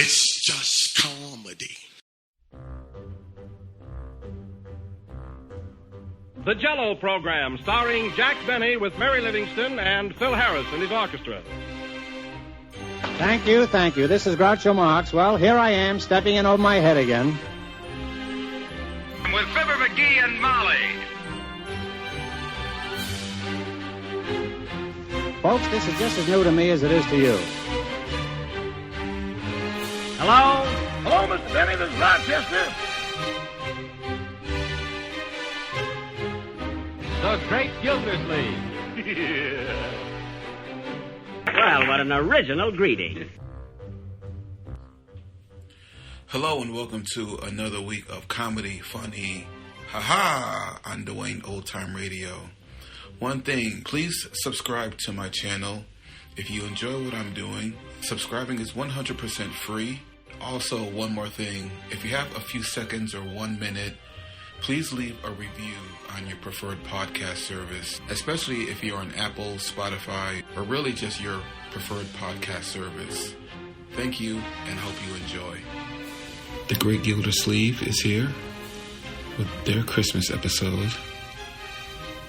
It's just comedy. The Jell-O Program, starring Jack Benny with Mary Livingston and Phil Harris and his orchestra. Thank you. This is Groucho Marx. Well, here I am, stepping in over my head again. With Fibber McGee and Molly. Folks, this is just as new to me as it is to you. Hello? Hello, Mr. Benny, this is Rochester. The Great Gildersleeve. Yeah. Well, what an original greeting. Hello and welcome to another week of comedy, funny, haha, on Dwayne Old Time Radio. One thing, please subscribe to my channel. If you enjoy what I'm doing, subscribing is 100% free. Also, one more thing, if you have a few seconds or 1 minute, please leave a review on your preferred podcast service, especially if you're on Apple, Spotify, or really just your preferred podcast service. Thank you and hope you enjoy. The Great Gildersleeve is here with their Christmas episode,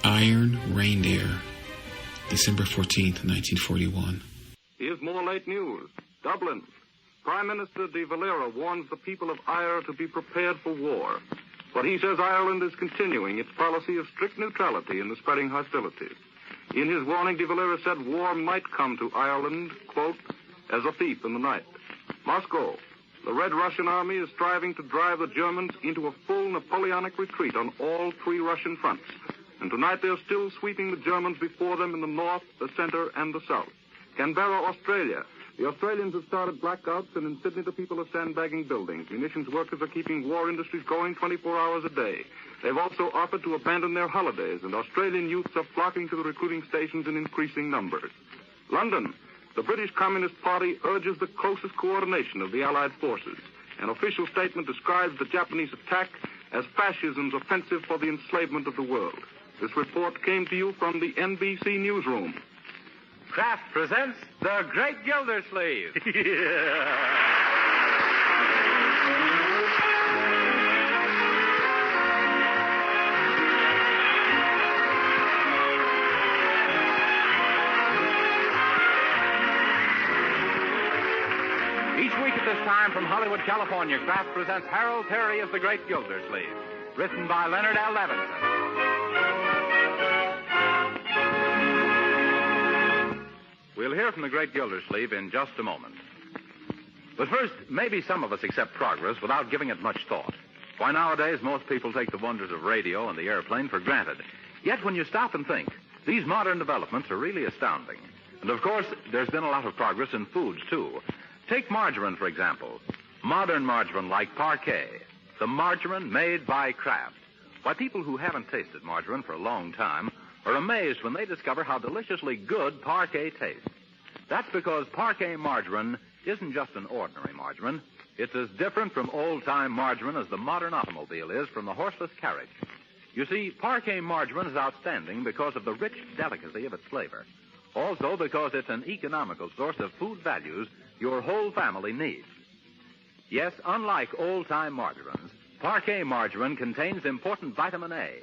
Iron Reindeer, December 14th, 1941. Here's more late news. Dublin. Prime Minister de Valera warns the people of Ireland to be prepared for war. But he says Ireland is continuing its policy of strict neutrality in the spreading hostilities. In his warning, de Valera said war might come to Ireland, quote, as a thief in the night. Moscow. The Red Russian army is striving to drive the Germans into a full Napoleonic retreat on all three Russian fronts. And tonight they're still sweeping the Germans before them in the north, the center, and the south. Canberra, Australia. The Australians have started blackouts, and in Sydney the people are sandbagging buildings. Munitions workers are keeping war industries going 24 hours a day. They've also offered to abandon their holidays, and Australian youths are flocking to the recruiting stations in increasing numbers. London. The British Communist Party urges the closest coordination of the Allied forces. An official statement describes the Japanese attack as fascism's offensive for the enslavement of the world. This report came to you from the NBC newsroom. Kraft presents The Great Gildersleeve. Each week at this time from Hollywood, California, Kraft presents Harold Perry as The Great Gildersleeve, written by Leonard L. Levinson. We'll hear from the Great Gildersleeve in just a moment. But first, maybe some of us accept progress without giving it much thought. Why, nowadays, most people take the wonders of radio and the airplane for granted. Yet, when you stop and think, these modern developments are really astounding. And, of course, there's been a lot of progress in foods, too. Take margarine, for example. Modern margarine like Parquet. The margarine made by Kraft. Why, people who haven't tasted margarine for a long time are amazed when they discover how deliciously good Parquet tastes. That's because Parquet margarine isn't just an ordinary margarine. It's as different from old-time margarine as the modern automobile is from the horseless carriage. You see, Parquet margarine is outstanding because of the rich delicacy of its flavor. Also because it's an economical source of food values your whole family needs. Yes, unlike old-time margarines, Parquet margarine contains important vitamin A.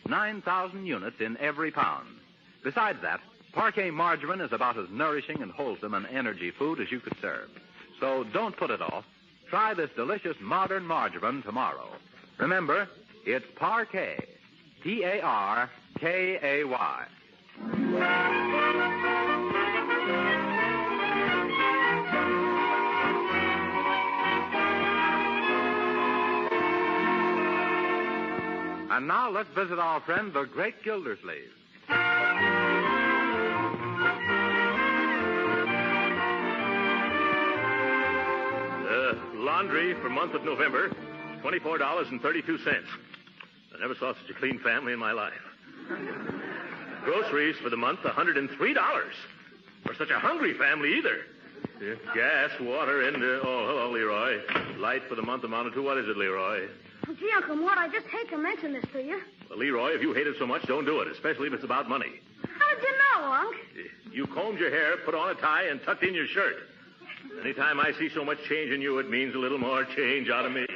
9,000 units in every pound. Besides that, Parquet margarine is about as nourishing and wholesome an energy food as you could serve. So don't put it off. Try this delicious modern margarine tomorrow. Remember, it's Parquet. P-A-R-K-A-Y. And now let's visit our friend, the Great Gildersleeve. Laundry for month of November, $24.32. I never saw such a clean family in my life. Groceries for the month, $103. For such a hungry family, either. Gas, water, and, hello, Leroy. Light for the month amounted to, what is it, Leroy? Gee, Uncle Mort, I just hate to mention this to you. Well, Leroy, if you hate it so much, don't do it, especially if it's about money. How did you know, Unc? You combed your hair, put on a tie, and tucked in your shirt. Anytime I see so much change in you, it means a little more change out of me.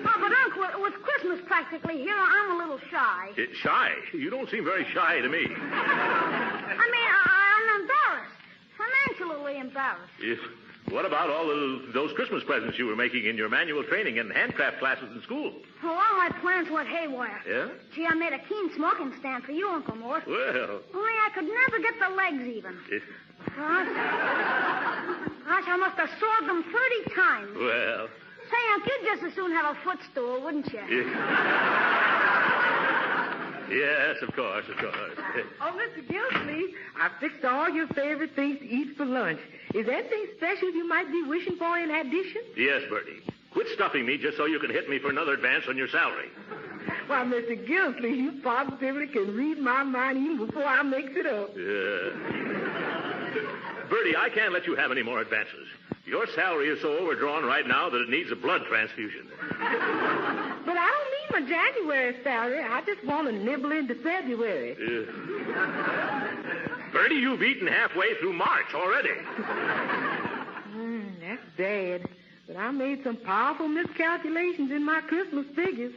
Oh, but, Uncle, with Christmas practically here, I'm a little shy. Shy? You don't seem very shy to me. I'm embarrassed. Financially embarrassed. What about all those Christmas presents you were making in your manual training and handcraft classes in school? Well, all my plans went haywire. Yeah? Gee, I made a keen smoking stand for you, Uncle Mort. Well. Only I could never get the legs even. Gosh, I must have sawed them 30 times. Well. Say, Unc, you'd just as soon have a footstool, wouldn't you? Yes, of course. Oh, Mr. Gildersleeve, I fixed all your favorite things to eat for lunch. Is there anything special you might be wishing for in addition? Yes, Birdie. Quit stuffing me just so you can hit me for another advance on your salary. Why, Mr. Gildersleeve, you positively can read my mind even before I mix it up. Yeah. Birdie, I can't let you have any more advances. Your salary is so overdrawn right now that it needs a blood transfusion. But I don't need my January salary. I just want to nibble into February. Birdie, you've eaten halfway through March already. That's bad. But I made some powerful miscalculations in my Christmas figures.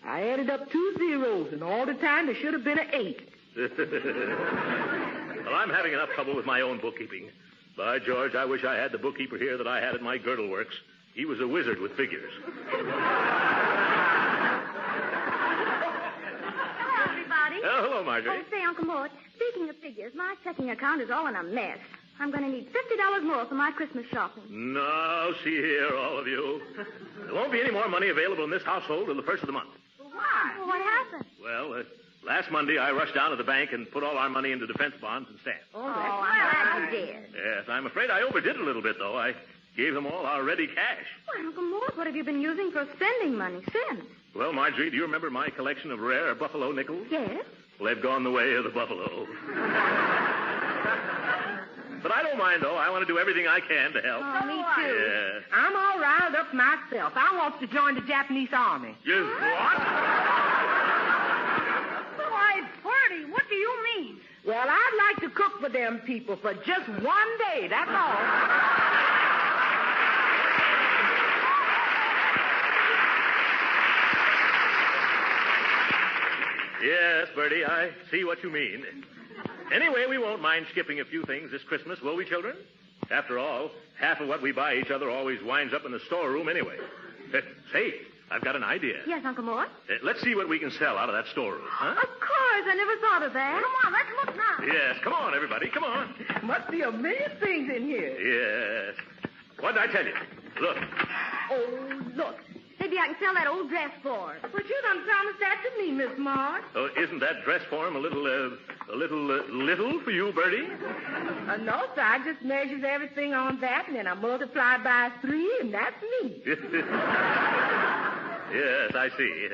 I added up 2 zeros, and all the time there should have been an 8. Well, I'm having enough trouble with my own bookkeeping. By George, I wish I had the bookkeeper here that I had at my girdle works. He was a wizard with figures. Hello, everybody. Oh, hello, Marjorie. Oh, say, Uncle Mort, speaking of figures, my checking account is all in a mess. I'm going to need $50 more for my Christmas shopping. No, see here, all of you. There won't be any more money available in this household till the first of the month. Why? Well, what happened? Well, last Monday I rushed down to the bank and put all our money into defense bonds and stamps. I'm glad you did. Yes, I'm afraid I overdid a little bit, though. I gave them all our ready cash. Well, Uncle Mort, what have you been using for spending money since? Well, Marjorie, do you remember my collection of rare buffalo nickels? Yes. Well, they've gone the way of the buffalo. But I don't mind, though. I want to do everything I can to help. Oh, me too. Yeah. I'm all riled up myself. I want to join the Japanese army. You what? Why, Birdie, what do you mean? Well, I'd like to cook for them people for just one day, that's all. Yes, Birdie, I see what you mean. Anyway, we won't mind skipping a few things this Christmas, will we, children? After all, half of what we buy each other always winds up in the storeroom anyway. Say, I've got an idea. Yes, Uncle Mort? Let's see what we can sell out of that storeroom, huh? Of course, I never thought of that. Come on, let's look now. Yes, come on, everybody, come on. Must be a million things in here. Yes. What did I tell you? Look. Oh, look. Maybe I can sell that old dress for her. But you done promised that to me, Miss Marge. Oh, isn't that dress form a little little for you, Birdie? No, sir. I just measures everything on that, and then I multiply by 3, and that's me. Yes, I see.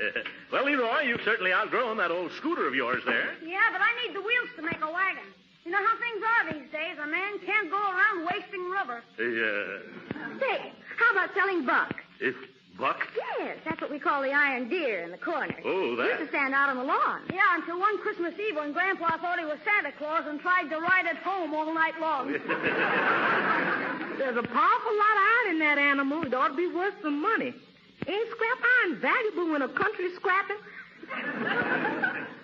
Well, Leroy, you've certainly outgrown that old scooter of yours there. Yeah, but I need the wheels to make a wagon. You know how things are these days. A man can't go around wasting rubber. Say, how about selling buck? Buck? Yes, that's what we call the iron deer in the corner. Oh, that. Used to stand out on the lawn. Yeah, until one Christmas Eve when Grandpa thought he was Santa Claus and tried to ride it home all night long. There's a powerful lot of iron in that animal. It ought to be worth some money. Ain't scrap iron valuable when a country's scrapping?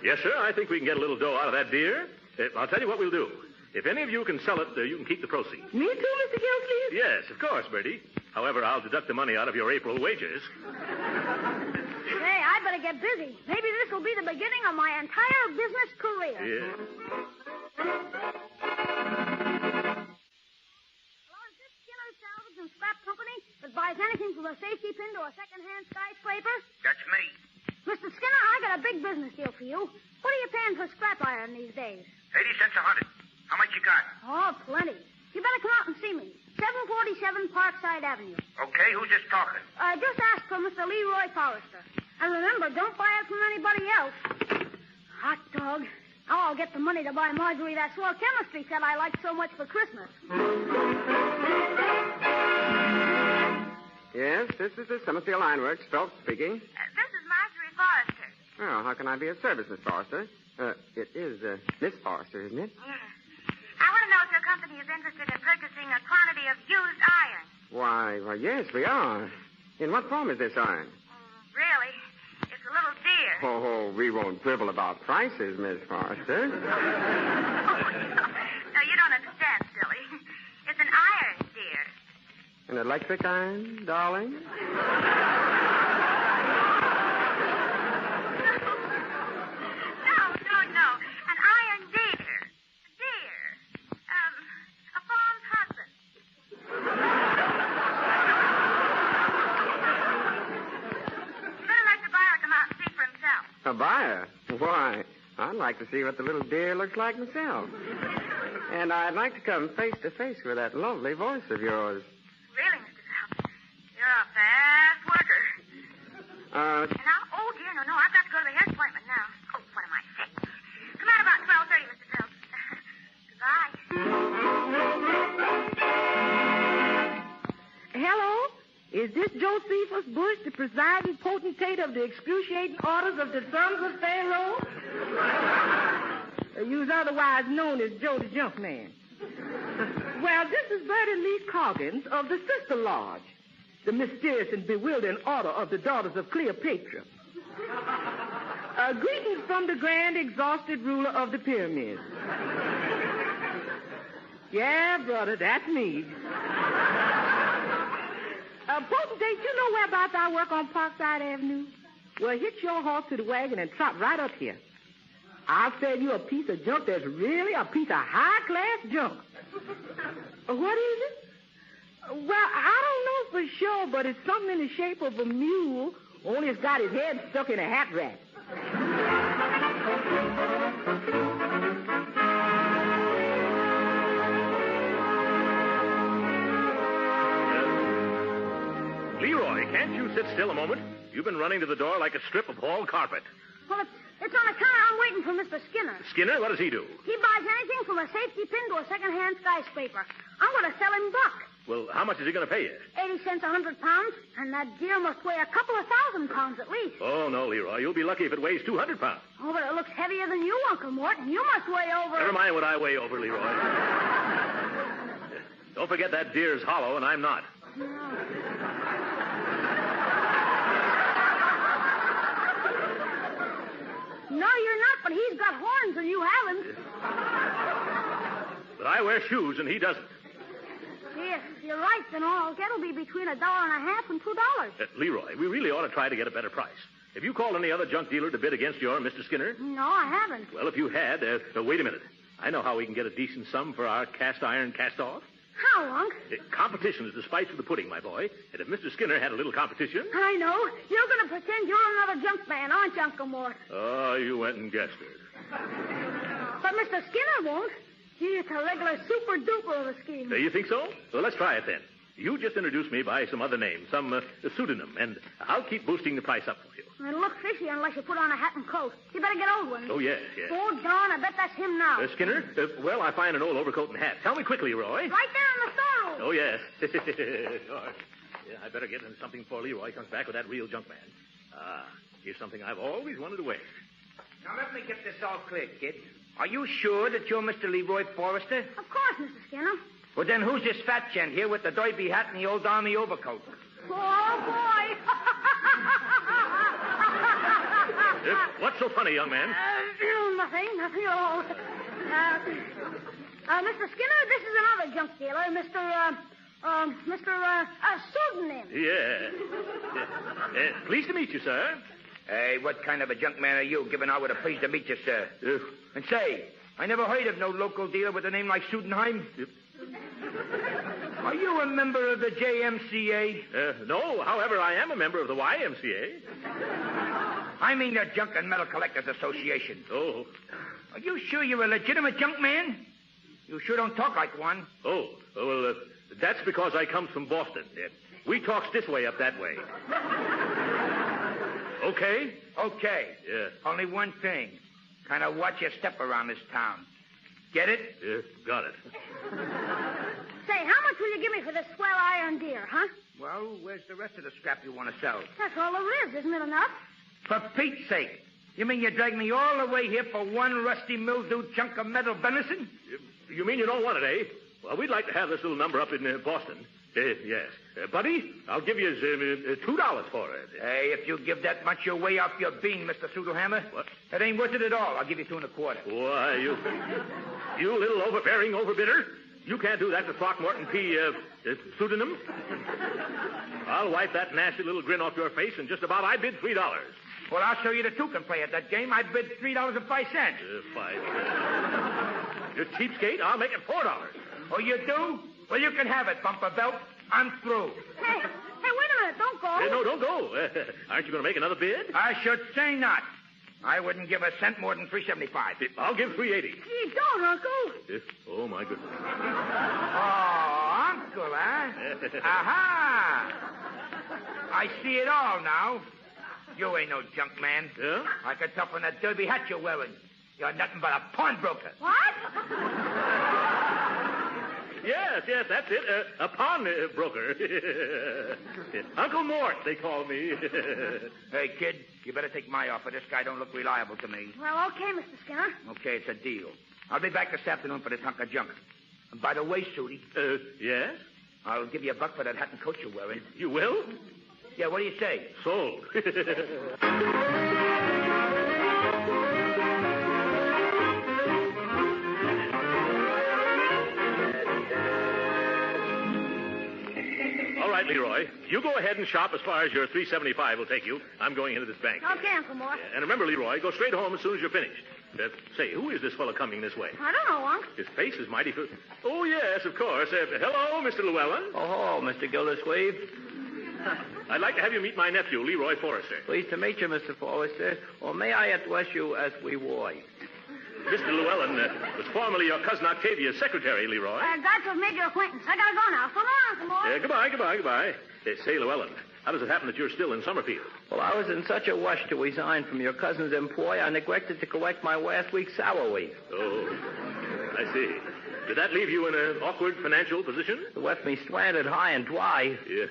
Yes, sir. I think we can get a little dough out of that deer. I'll tell you what we'll do. If any of you can sell it, you can keep the proceeds. Me too, Mr. Gildersleeve? Yes, of course, Birdie. However, I'll deduct the money out of your April wages. Hey, I better get busy. Maybe this will be the beginning of my entire business career. Yeah. Hello, is this Skinner Salvage and Scrap Company that buys anything from a safety pin to a second-hand skyscraper? That's me. Mr. Skinner, I got a big business deal for you. What are you paying for scrap iron these days? 80 cents a hundred. How much you got? Oh, plenty. You better come out and see me. 747 Parkside Avenue. Okay, who's just talking? Just ask for Mr. Leroy Forrester. And remember, don't buy it from anybody else. Hot dog. Now I'll get the money to buy Marjorie that swell chemistry set I liked so much for Christmas. Yes, this is the Summerfield Ironworks. Phelps speaking. This is Marjorie Forrester. Oh, how can I be of service, Miss Forrester? It is Miss Forrester, isn't it? Yes. I want to know if your company company is interested in purchasing a quantity of used iron. Why, yes, we are. In what form is this iron? Really? It's a little deer. Oh, we won't quibble about prices, Miss Forrester. No, you don't understand, silly. It's an iron deer. An electric iron, darling? No. An iron deer. Deer. A fawn's husband. You better let the buyer come out and see for himself. A buyer? Why, I'd like to see what the little deer looks like myself. And I'd like to come face to face with that lovely voice of yours. Really, Mr. Phelps? You're a fast worker. And now, oh, dear, no, I've got to go to the hair appointment now. Oh, what am I saying? Come out about 12:30, Mr. Phelps. Goodbye. Hello? Is this Josephus Bush, the presiding potentate of the excruciating orders of the sons of Pharaoh? You's otherwise known as Joe the Junkman. Well, this is Birdie Lee Coggins of the Sister Lodge, the mysterious and bewildering order of the Daughters of Cleopatra. Greetings from the grand exhausted ruler of the pyramids. Yeah, brother, that's me. Potentate, you know whereabouts I work on Parkside Avenue? Well, hitch your horse to the wagon and trot right up here. I'll sell you a piece of junk that's really a piece of high-class junk. What is it? Well, I don't know for sure, but it's something in the shape of a mule, only it's got his head stuck in a hat rack. Leroy, can't you sit still a moment? You've been running to the door like a strip of hall carpet. Well, it's on account I'm waiting for Mr. Skinner. Skinner, what does he do? He buys anything from a safety pin to a second-hand skyscraper. I'm going to sell him buck. Well, how much is he going to pay you? 80 cents a 100 pounds, and that deer must weigh a couple of 1,000 pounds at least. Oh, no, Leroy. You'll be lucky if it weighs 200 pounds. Oh, but it looks heavier than you, Uncle Mort, and you must weigh over... Never mind what I weigh over, Leroy. Don't forget that deer's hollow, and I'm not. No, you're not, but he's got horns and you haven't. But I wear shoes and he doesn't. Yes, you're right, then all I'll get will be between $1.50 and $2. Leroy, we really ought to try to get a better price. Have you called any other junk dealer to bid against your Mr. Skinner? No, I haven't. Well, if you had, wait a minute. I know how we can get a decent sum for our cast iron cast-off. How, Unc? Competition is the spice of the pudding, my boy. And if Mr. Skinner had a little competition... I know. You're going to pretend you're another junk man, aren't you, Uncle Mort? Oh, you went and guessed it. But Mr. Skinner won't. He's a regular super-duper of a scheme. You think so? Well, let's try it then. You just introduce me by some other name, some pseudonym, and I'll keep boosting the price up for you. It'll look fishy unless you put on a hat and coat. You better get old ones. Oh, yes. Oh, John, I bet that's him now. Skinner? Well, I find an old overcoat and hat. Tell me quickly, Roy. Right there in the storeroom. Oh, yes. Sure. Yeah, I better get into something before Leroy comes back with that real junk man. Here's something I've always wanted to wear. Now, let me get this all clear, kid. Are you sure that you're Mr. Leroy Forrester? Of course, Mr. Skinner. Well, then who's this fat gent here with the derby hat and the old army overcoat? Oh, boy. What's so funny, young man? Nothing at all. Mr. Skinner, this is another junk dealer, Mr. Pseudonym. Yeah. Pleased to meet you, sir. Hey, what kind of a junk man are you, giving out with a pleased to meet you, sir? And say, I never heard of no local dealer with a name like Sudenheim. Are you a member of the JMCA? No, however, I am a member of the YMCA. I mean the Junk and Metal Collectors Association. Oh. Are you sure you're a legitimate junk man? You sure don't talk like one. Oh, well, that's because I come from Boston. We talks this way up that way. Okay? Okay. Yeah. Only one thing. Kind of watch your step around this town. Get it? Yeah, got it. Say, how much will you give me for this swell iron deer, huh? Well, where's the rest of the scrap you want to sell? That's all there is, isn't it enough? For Pete's sake. You mean you dragged me all the way here for one rusty mildewed chunk of metal venison? You mean you don't want it, eh? Well, we'd like to have this little number up in Boston. Yes. Buddy, I'll give you $2 for it. Hey, if you give that much, you're way off your bean, Mr. Sudohammer. What? It ain't worth it at all. I'll give you 2 1/4. Why, you little overbearing overbidder. You can't do that to Throckmorton P. Pseudonym. I'll wipe that nasty little grin off your face, and just about I bid $3. Well, I'll show you the 2 can play at that game. I bid $3.05. 5 cents. You cheapskate, I'll make it $4. Oh, you do? Well, you can have it, Bumper Belt. I'm through. Hey, wait a minute. Don't go. No, don't go. Aren't you going to make another bid? I should say not. I wouldn't give a cent more than $3.75. I'll give $3.80. Gee, don't, Uncle. Oh, my goodness. Oh, Uncle, huh? Aha! I see it all now. You ain't no junk man. Yeah? I could tell from that derby hat you're wearing. You're nothing but a pawnbroker. What? Yes, that's it. A pawnbroker. Uncle Mort, they call me. Hey, kid, you better take my offer. This guy don't look reliable to me. Well, okay, Mr. Skinner. Okay, it's a deal. I'll be back this afternoon for this hunk of junk. And by the way, Sooty. Yes? I'll give you $1 for that hat and coat you're wearing. You will? Yeah, what do you say? Sold. All right, Leroy. You go ahead and shop as far as your $3.75 will take you. I'm going into this bank. Okay, Uncle Mort. And remember, Leroy, go straight home as soon as you're finished. Say, who is this fellow coming this way? I don't know, Unc. His face is mighty... Oh, yes, of course. Hello, Mr. Llewellyn. Oh, Mr. Gildersleeve. I'd like to have you meet my nephew, Leroy Forrester. Pleased to meet you, Mr. Forrester. Or may I address you as we boy? Mr. Llewellyn was formerly your cousin Octavia's secretary, Leroy. Glad to have made your acquaintance. I gotta go now. So long, Uncle Mort. Goodbye. Say, Llewellyn, how does it happen that you're still in Summerfield? Well, I was in such a rush to resign from your cousin's employ, I neglected to collect my last week's salary. Oh, I see. Did that leave you in an awkward financial position? It left me stranded high and dry. Yes.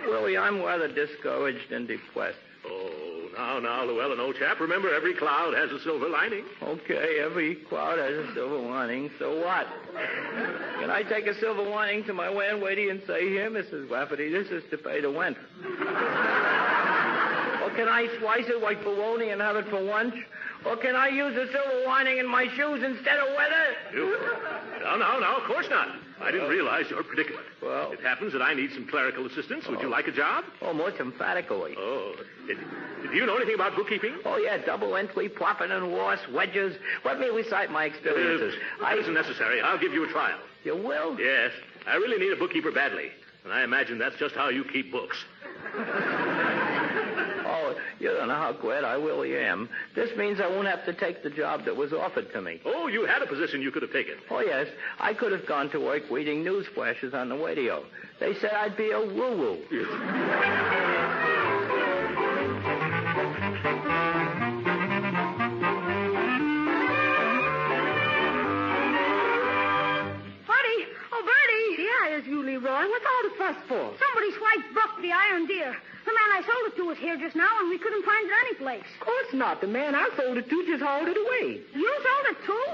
Willie, I'm rather discouraged and depressed. Oh, now, Llewellyn, old chap, remember every cloud has a silver lining. Okay, every cloud has a silver lining. So what? Can I take a silver lining to my landlady and say, here, Mrs. Rafferty, this is to pay the rent? Or can I slice it like bologna and have it for lunch? Or can I use a silver lining in my shoes instead of weather? No, of course not. I didn't realize your predicament. Well, it happens that I need some clerical assistance. Would you like a job? Oh, most emphatically. Oh. Do you know anything about bookkeeping? Oh, yeah, double entry, profit and loss, wedges. Let me recite my experiences. That isn't necessary. I'll give you a trial. You will? Yes. I really need a bookkeeper badly. And I imagine that's just how you keep books. Oh, you don't know how glad I really am. This means I won't have to take the job that was offered to me. Oh, you had a position you could have taken. Oh, yes. I could have gone to work reading news flashes on the radio. They said I'd be a woo-woo. Leroy. What's all the fuss for? Somebody swiped Buck, the iron deer. The man I sold it to was here just now, and we couldn't find it anyplace. Of course not. The man I sold it to just hauled it away. You sold it too?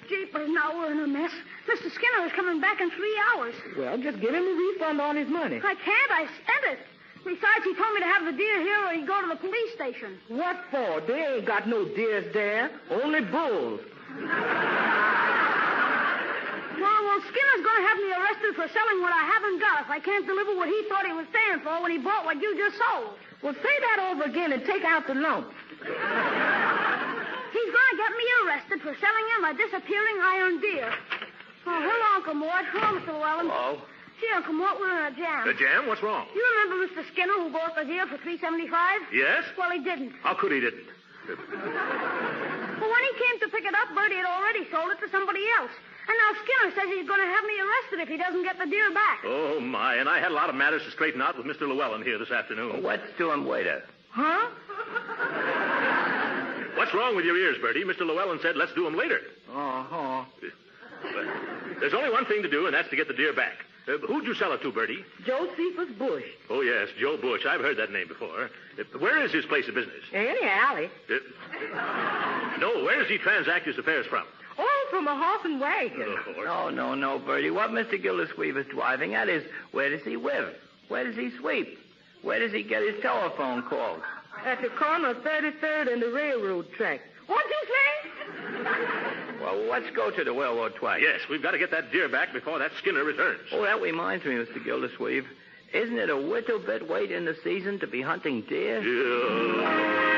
Jeepers, now we're in a mess. Mr. Skinner is coming back in 3 hours. Well, just give him a refund on his money. I can't. I spent it. Besides, he told me to have the deer here or he'd go to the police station. What for? They ain't got no deers there. Only bulls. Well, Skinner's going to have me arrested for selling what I haven't got if I can't deliver what he thought he was paying for when he bought what you just sold. Well, say that over again and take out the lump. He's going to get me arrested for selling him a disappearing iron deer. Oh, hello, Uncle Mort. Hello, Mr. Lewellyn. Hello. Gee, Uncle Mort, we're in a jam. A jam? What's wrong? You remember Mr. Skinner who bought the deer for $3.75? Yes? Well, he didn't. How could he didn't? Well, when he came to pick it up, Birdie had already sold it to somebody else. And now Skinner says he's going to have me arrested if he doesn't get the deer back. Oh, my. And I had a lot of matters to straighten out with Mr. Llewellyn here this afternoon. Let's do him later. Huh? What's wrong with your ears, Birdie? Mr. Llewellyn said let's do him later. Uh-huh. There's only one thing to do, and that's to get the deer back. Who'd you sell it to, Birdie? Josephus Bush. Oh, yes, Joe Bush. I've heard that name before. Where is his place of business? Any alley. No, where does he transact his affairs from? Oh, from a horse and wagon. No, Birdie. What Mr. Gildersleeve is driving at is, where does he live? Where does he sweep? Where does he get his telephone calls? At the corner of 33rd and the railroad track. What'd you say? Well, let's go to the railroad track. Yes, we've got to get that deer back before that Skinner returns. Oh, that reminds me, Mr. Gildersleeve. Isn't it a little bit late in the season to be hunting deer? Yeah.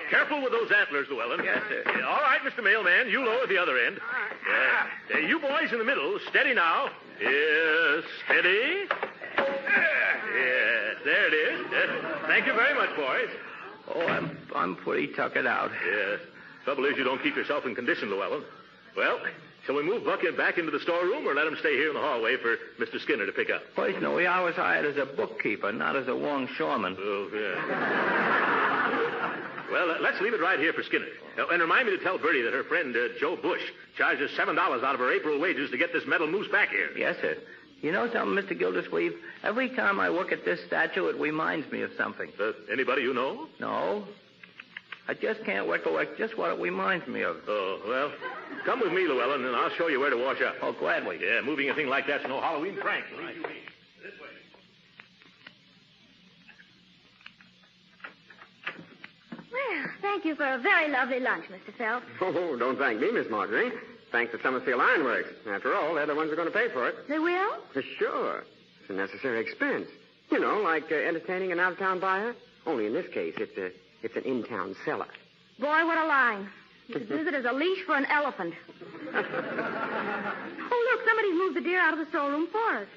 Careful with those antlers, Lewellyn. Yes, sir. All right, Mr. Mailman, you lower the other end. You boys in the middle, steady now. Yes, steady. Yes, there it is. Yes. Thank you very much, boys. Oh, I'm pretty tuckered out. Yes. Trouble is you don't keep yourself in condition, Lewellyn. Well, shall we move Buck back into the storeroom or let him stay here in the hallway for Mr. Skinner to pick up? Personally, I was hired as a bookkeeper, not as a longshoreman. Oh, yeah. Well, let's leave it right here for Skinner. And remind me to tell Birdie that her friend, Joe Bush, charges $7 out of her April wages to get this metal moose back here. Yes, sir. You know something, Mr. Gildersleeve? Every time I look at this statue, it reminds me of something. Anybody you know? No. I just can't recollect just what it reminds me of. Oh, well, come with me, Lewellyn, and I'll show you where to wash up. Oh, gladly. Yeah, moving a thing like that's no Halloween prank. Right. This way. Well, thank you for a very lovely lunch, Mr. Phelps. Oh, don't thank me, Miss Marjorie. Thanks to Summerfield Ironworks. After all, they're the ones who are going to pay for it. They will? Sure. It's a necessary expense. You know, like entertaining an out-of-town buyer. Only in this case, it's an in-town seller. Boy, what a line. You could use it as a leash for an elephant. Oh, look, somebody's moved the deer out of the storeroom for us.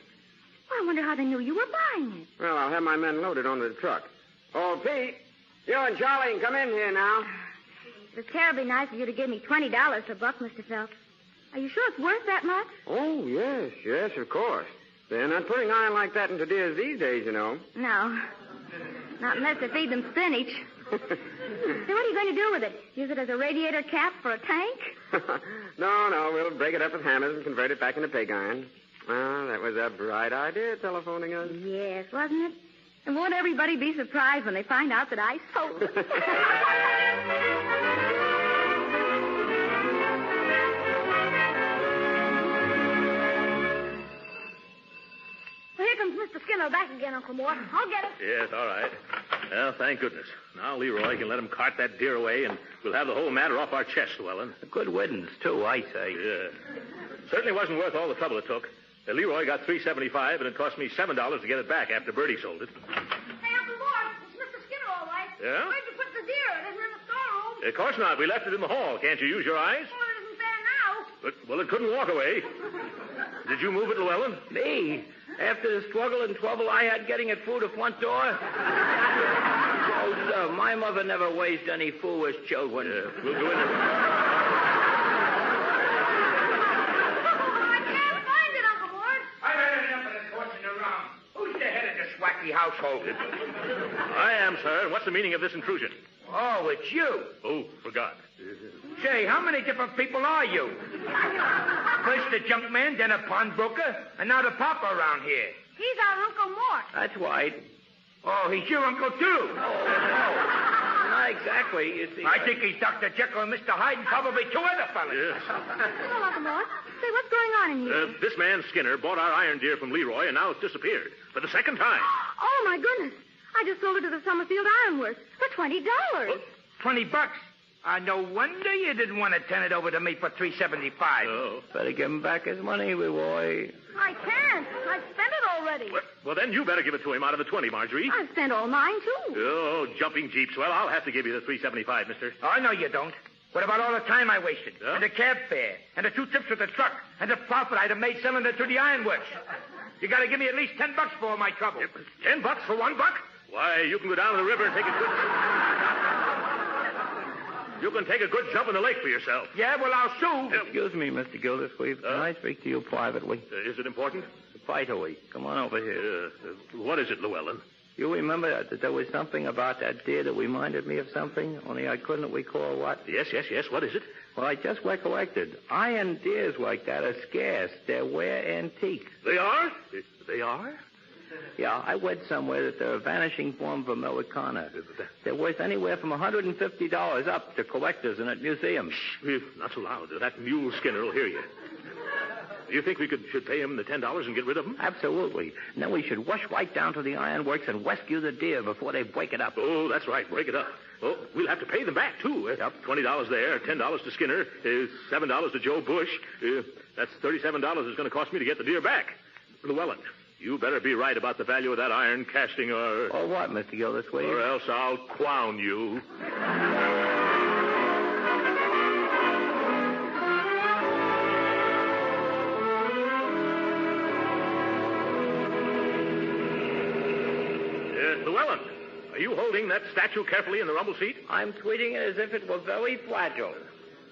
Well, I wonder how they knew you were buying it. Well, I'll have my men load it onto the truck. Oh, Pete, you and Charlie can come in here now. It was terribly nice of you to give me $20 for Buck, Mr. Phelps. Are you sure it's worth that much? Oh, yes, of course. They're not putting iron like that into deers these days, you know. No. Not unless they feed them spinach. So what are you going to do with it? Use it as a radiator cap for a tank? No. We'll break it up with hammers and convert it back into pig iron. Well, that was a bright idea, telephoning us. Yes, wasn't it? And won't everybody be surprised when they find out that I sold it? Well, here comes Mr. Skinner back again, Uncle Mort. I'll get him. Yes, all right. Well, thank goodness. Now Leroy can let him cart that deer away, and we'll have the whole matter off our chest, Lewellyn. A good riddance, too, I say. Yeah. Certainly wasn't worth all the trouble it took. Leroy got $3.75, and it cost me $7 to get it back after Birdie sold it. Hey, Uncle Mort, it's Mr. Skinner, all right. Yeah? Where'd you put the deer? It isn't in the storeroom. Of course not. We left it in the hall. Can't you use your eyes? Well, it isn't there now. Well, it couldn't walk away. Did you move it, Lewellyn? Me? After the struggle and trouble I had getting it through the front door? Oh, sir, my mother never raised any foolish children. Yeah, we'll go in there. Household. I am, sir. And what's the meaning of this intrusion? Oh, it's you. Oh, forgot. Say, how many different people are you? First the junk man, then a pawnbroker, and now the papa around here. He's our Uncle Mort. That's right. Oh, he's your uncle, too. Oh, no. Not exactly, you see. I think he's Dr. Jekyll and Mr. Hyde and probably two other fellas. Yes. Hello, Uncle Mort. Say, what's going on in here? This man, Skinner, bought our iron deer from Leroy, and now it's disappeared. For the second time. Oh, my goodness. I just sold it to the Summerfield Ironworks for $20. $20? No wonder you didn't want to turn it over to me for $3.75. Oh. Better give him back his money, Leroy. I can't. I've spent it already. Well, then you better give it to him out of the 20, Marjorie. I've spent all mine, too. Oh, jumping jeeps. Well, I'll have to give you the $3.75, mister. Oh, no, you don't. What about all the time I wasted? Huh? And the cab fare? And the 2 trips with the truck? And the profit I'd have made selling it to the ironworks? You got to give me at least $10 for all my trouble. $10 for $1? Why, you can go down to the river and take a good... You can take a good jump in the lake for yourself. Yeah, well, I'll sue. Excuse me, Mr. Gildersleeve. Can I speak to you privately? Is it important? Vitally. Come on over here. What is it, Lewellyn? You remember that there was something about that deer that reminded me of something, only I couldn't recall what? Yes. What is it? Well, I just recollected. Iron deers like that are scarce. They're rare antiques. They are? They are? Yeah, I read somewhere that they're a vanishing form of Americana. They're worth anywhere from $150 up to collectors and at museums. Shh, not so loud. That mule skinner will hear you. Do you think we should pay him the $10 and get rid of him? Absolutely. And then we should rush right down to the ironworks and rescue the deer before they break it up. Oh, that's right. Break it up. Oh, we'll have to pay them back, too. Yep. $20 there, $10 to Skinner, $7 to Joe Bush. That's $37 it's going to cost me to get the deer back. Lewellyn, you better be right about the value of that iron casting or... Or what, Mr. Gildersleeve? Or else I'll clown you. Lewellyn, are you holding that statue carefully in the rumble seat? I'm treating it as if it were very fragile.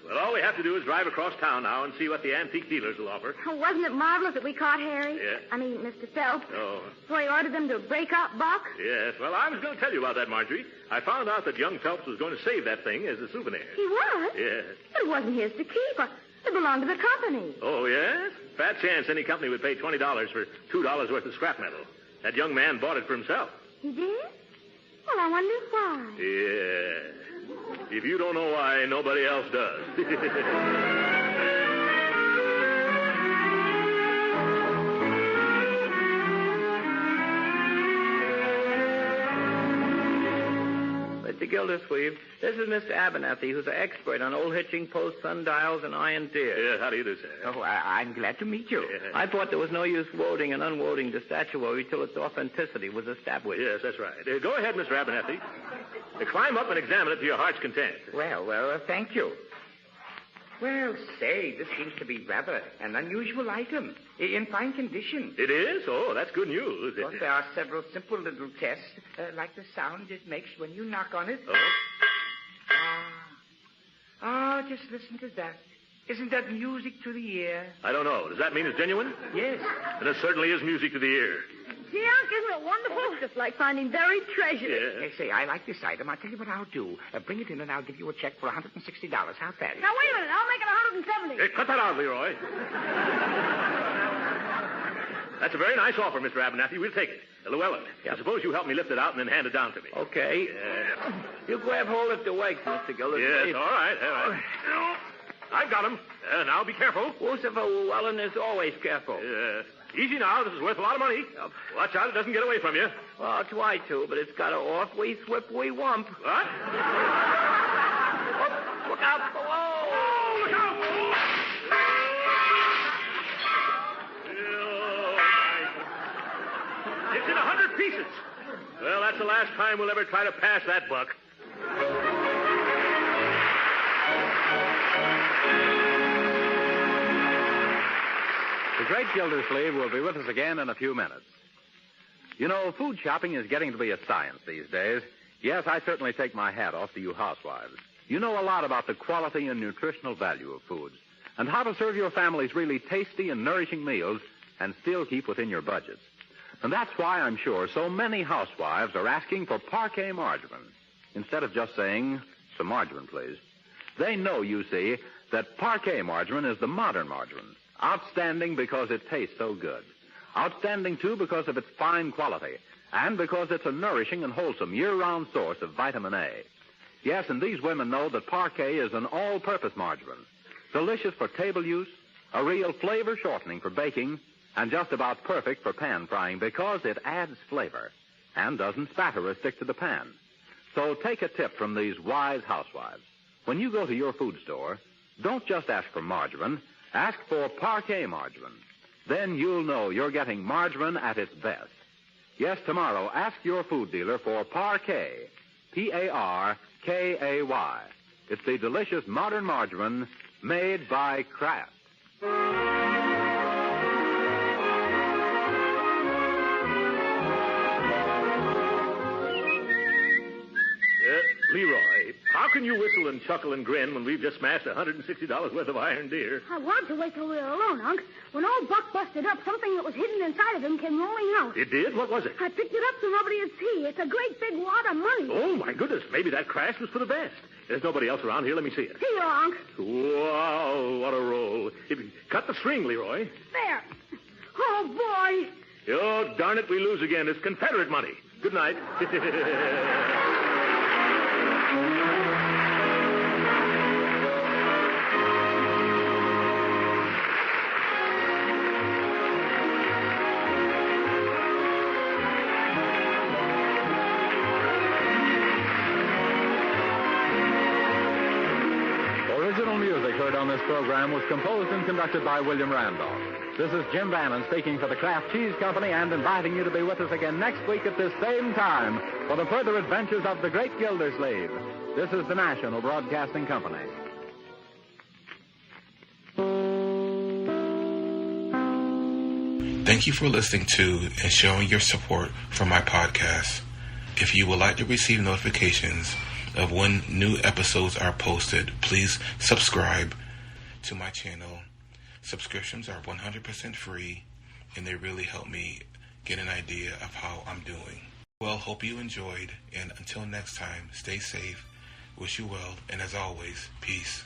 Well, all we have to do is drive across town now and see what the antique dealers will offer. Oh, wasn't it marvelous that we caught Harry? Yeah. I mean, Mr. Phelps. Oh. So he ordered them to break up Buck? Yes. Well, I was going to tell you about that, Marjorie. I found out that young Phelps was going to save that thing as a souvenir. He was? Yes. It wasn't his to keep. It belonged to the company. Oh, yes? Fat chance any company would pay $20 for $2 worth of scrap metal. That young man bought it for himself. He did? Well, I wonder why. Yeah. If you don't know why, nobody else does. Mr. Gildersleeve, this is Mr. Abernathy, who's an expert on old hitching posts, sundials, and iron deer. Yeah, how do you do, sir? Oh, I'm glad to meet you. Yeah. I thought there was no use loading and unloading the statuary till its authenticity was established. Yes, that's right. Go ahead, Mr. Abernathy. Climb up and examine it to your heart's content. Well, thank you. Well, say, this seems to be rather an unusual item. In fine condition. It is? Oh, that's good news. Of course, there are several simple little tests, like the sound it makes when you knock on it. Oh? Oh, just listen to that. Isn't that music to the ear? I don't know. Does that mean it's genuine? Yes. And it certainly is music to the ear. Gee, Unc, isn't it wonderful? It's just like finding buried treasure. Yeah. Hey, say, I like this item. I'll tell you what I'll do. Bring it in and I'll give you a check for $160. How's that? Now, wait a minute. I'll make it $170. Hey, cut that out, Leroy. That's a very nice offer, Mr. Abernathy. We'll take it. Llewellyn, I suppose you help me lift it out and then hand it down to me. Okay. You grab hold of the legs, Mr. Gildersleeve. Yes, all right. I've got him. Now, be careful. Lucifer Llewellyn is always careful. Easy now. This is worth a lot of money. Watch out it doesn't get away from you. Well, I'll try to, but it's got an awfully slippery wump. What? Look out below! Oh, look out! It's in 100 pieces. Well, that's the last time we'll ever try to pass that buck. The great Gildersleeve will be with us again in a few minutes. You know, food shopping is getting to be a science these days. Yes, I certainly take my hat off to you housewives. You know a lot about the quality and nutritional value of foods and how to serve your families really tasty and nourishing meals and still keep within your budgets. And that's why I'm sure so many housewives are asking for parquet margarine instead of just saying, some margarine, please. They know, you see, that parquet margarine is the modern margarine. Outstanding because it tastes so good. Outstanding, too, because of its fine quality and because it's a nourishing and wholesome year-round source of vitamin A. Yes, and these women know that parquet is an all-purpose margarine. Delicious for table use, a real flavor shortening for baking, and just about perfect for pan frying because it adds flavor and doesn't spatter or stick to the pan. So take a tip from these wise housewives. When you go to your food store, don't just ask for margarine, ask for parquet margarine. Then you'll know you're getting margarine at its best. Yes, tomorrow, ask your food dealer for parquet, P-A-R-K-A-Y. It's the delicious modern margarine made by Kraft. Leroy, How can you whistle and chuckle and grin when we've just smashed $160 worth of iron deer? I wanted to wait till we were alone, Unc. When old Buck busted up, something that was hidden inside of him came rolling out. It did? What was it? I picked it up so nobody would see. It's a great big wad of money. Oh, my goodness. Maybe that crash was for the best. There's nobody else around here. Let me see it. Here you are, Unc. Wow, what a roll. Cut the string, Leroy. There. Oh, boy. Oh, darn it, we lose again. It's Confederate money. Good night. Original music heard on this program was composed and conducted by William Randolph. This is Jim Bannon speaking for the Kraft Cheese Company and inviting you to be with us again next week at this same time for the further adventures of the Great Gildersleeve. This is the National Broadcasting Company. Thank you for listening to and showing your support for my podcast. If you would like to receive notifications of when new episodes are posted, please subscribe to my channel. Subscriptions are 100% free, and they really help me get an idea of how I'm doing. Well, hope you enjoyed, and until next time, stay safe, wish you well, and as always, peace.